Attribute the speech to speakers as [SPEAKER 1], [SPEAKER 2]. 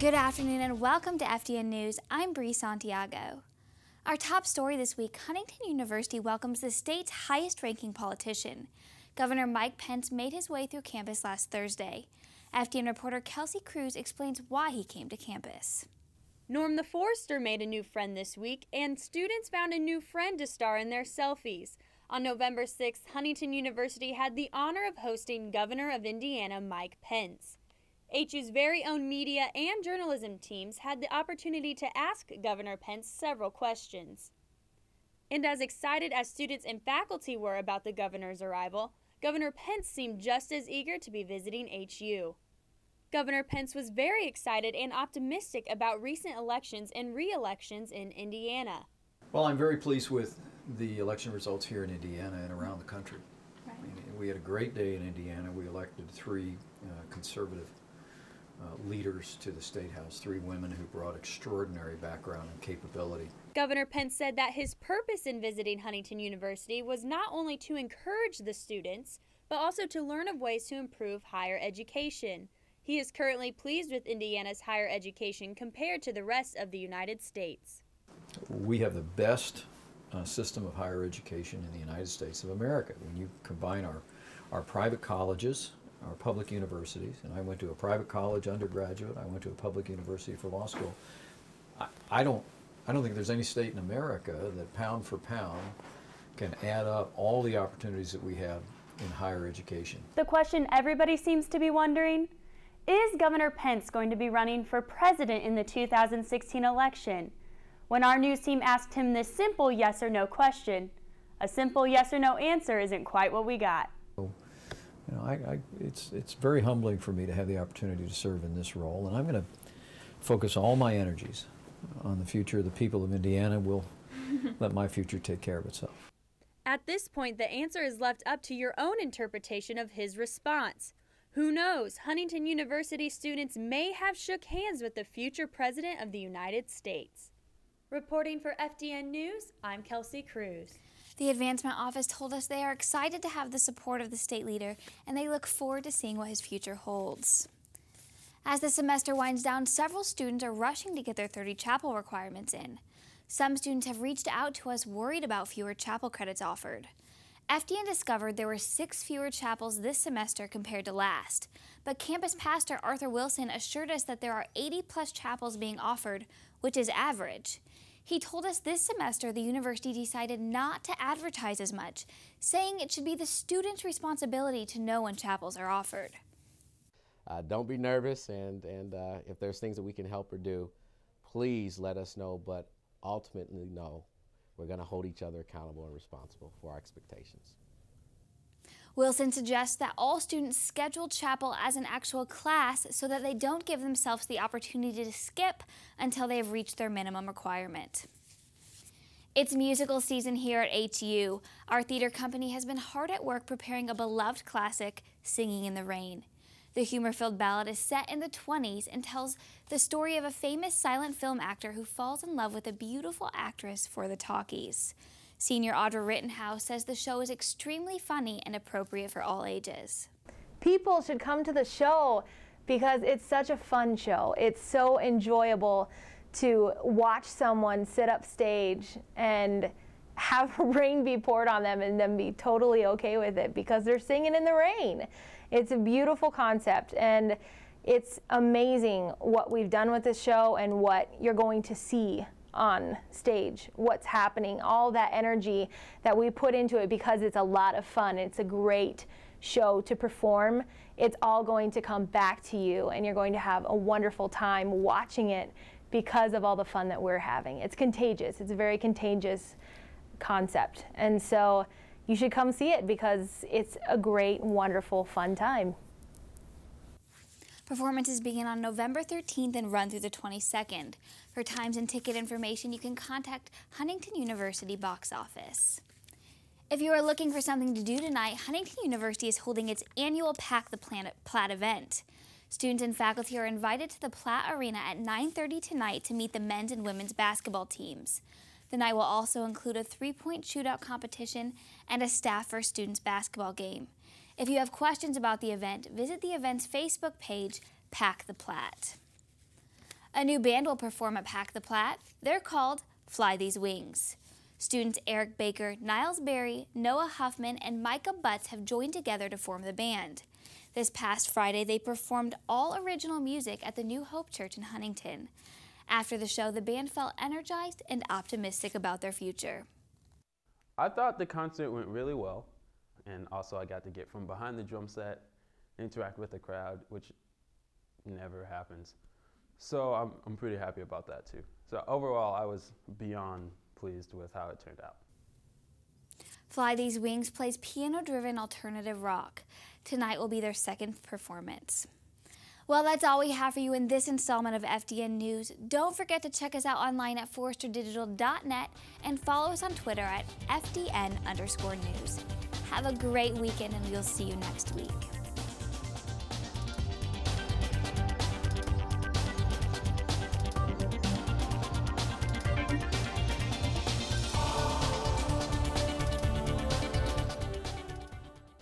[SPEAKER 1] Good afternoon and welcome to FDN News. I'm Bree Santiago. Our top story this week, Huntington University welcomes the state's highest-ranking politician. Governor Mike Pence made his way through campus last Thursday. FDN reporter Kelsey Cruz explains why he came to campus.
[SPEAKER 2] Norm the Forester made a new friend this week, and students found a new friend to star in their selfies. On November 6th, Huntington University had the honor of hosting Governor of Indiana Mike Pence. HU's very own media and journalism teams had the opportunity to ask Governor Pence several questions. And as excited as students and faculty were about the governor's arrival, Governor Pence seemed just as eager to be visiting HU. Governor Pence was very excited and optimistic about recent elections and re-elections in Indiana.
[SPEAKER 3] Well, I'm very pleased with the election results here in Indiana and around the country. Right. I mean, we had a great day in Indiana. We elected three conservative leaders to the State House, three women who brought extraordinary background and capability.
[SPEAKER 2] Governor Pence said that his purpose in visiting Huntington University was not only to encourage the students, but also to learn of ways to improve higher education. He is currently pleased with Indiana's higher education compared to the rest of the United States.
[SPEAKER 3] We have the best system of higher education in the United States of America. When you combine our private colleges, our public universities, and I went to a private college undergraduate, I went to a public university for law school. I don't think there's any state in America that pound for pound can add up all the opportunities that we have in higher education.
[SPEAKER 2] The question everybody seems to be wondering, is Governor Pence going to be running for president in the 2016 election? When our news team asked him this simple yes or no question, a simple yes or no answer isn't quite what we got.
[SPEAKER 3] You know, it's very humbling for me to have the opportunity to serve in this role, and I'm going to focus all my energies on the future of the people of Indiana. We'll let my future take care of itself.
[SPEAKER 2] At this point, the answer is left up to your own interpretation of his response. Who knows, Huntington University students may have shook hands with the future President of the United States. Reporting for FDN News, I'm Kelsey Cruz.
[SPEAKER 1] The Advancement Office told us they are excited to have the support of the state leader, and they look forward to seeing what his future holds. As the semester winds down, several students are rushing to get their 30 chapel requirements in. Some students have reached out to us worried about fewer chapel credits offered. FDN discovered there were 6 fewer chapels this semester compared to last, but campus pastor Arthur Wilson assured us that there are 80+ chapels being offered, which is average. He told us this semester the university decided not to advertise as much, saying it should be the students' responsibility to know when chapels are offered.
[SPEAKER 4] Don't be nervous, and if there's things that we can help or do, please let us know, but ultimately know we're going to hold each other accountable and responsible for our expectations.
[SPEAKER 1] Wilson suggests that all students schedule chapel as an actual class so that they don't give themselves the opportunity to skip until they have reached their minimum requirement. It's musical season here at HU. Our theater company has been hard at work preparing a beloved classic, Singing in the Rain. The humor-filled ballad is set in the 20s and tells the story of a famous silent film actor who falls in love with a beautiful actress for the talkies. Senior AUDRA Rittenhouse says the show is extremely funny and appropriate for all ages.
[SPEAKER 5] People should come to the show because it's such a fun show. It's so enjoyable to watch someone sit up stage and have rain be poured on them and then be totally okay with it because they're singing in the rain. It's a beautiful concept, and it's amazing what we've done with this show and what you're going to see on stage, what's happening, all that energy that we put into it because it's a lot of fun. It's a great show to perform. It's all going to come back to you, and you're going to have a wonderful time watching it because of all the fun that we're having. It's contagious. It's a very contagious concept, and so you should come see it because it's a great, wonderful, fun time.
[SPEAKER 1] Performances begin on November 13th and run through the 22nd. For times and ticket information, you can contact Huntington University box office. If you are looking for something to do tonight, Huntington University is holding its annual Pack the Platte event. Students and faculty are invited to the Platte Arena at 9:30 tonight to meet the men's and women's basketball teams. The night will also include a 3-point shootout competition and a staff versus students basketball game. If you have questions about the event, visit the event's Facebook page, Pack the Platte. A new band will perform at Pack the Plat. They're called Fly These Wings. Students Eric Baker, Niles Berry, Noah Huffman, and Micah Butts have joined together to form the band. This past Friday, they performed all original music at the New Hope Church in Huntington. After the show, the band felt energized and optimistic about their future.
[SPEAKER 6] I thought the concert went really well, and also I got to get from behind the drum set, interact with the crowd, which never happens. So I'm pretty happy about that too. So overall, I was beyond pleased with how it turned out.
[SPEAKER 1] Fly These Wings plays piano-driven alternative rock. Tonight will be their second performance. Well, that's all we have for you in this installment of FDN News. Don't forget to check us out online at forresterdigital.net and follow us on Twitter at FDN_news. Have a great weekend, and we'll see you next week.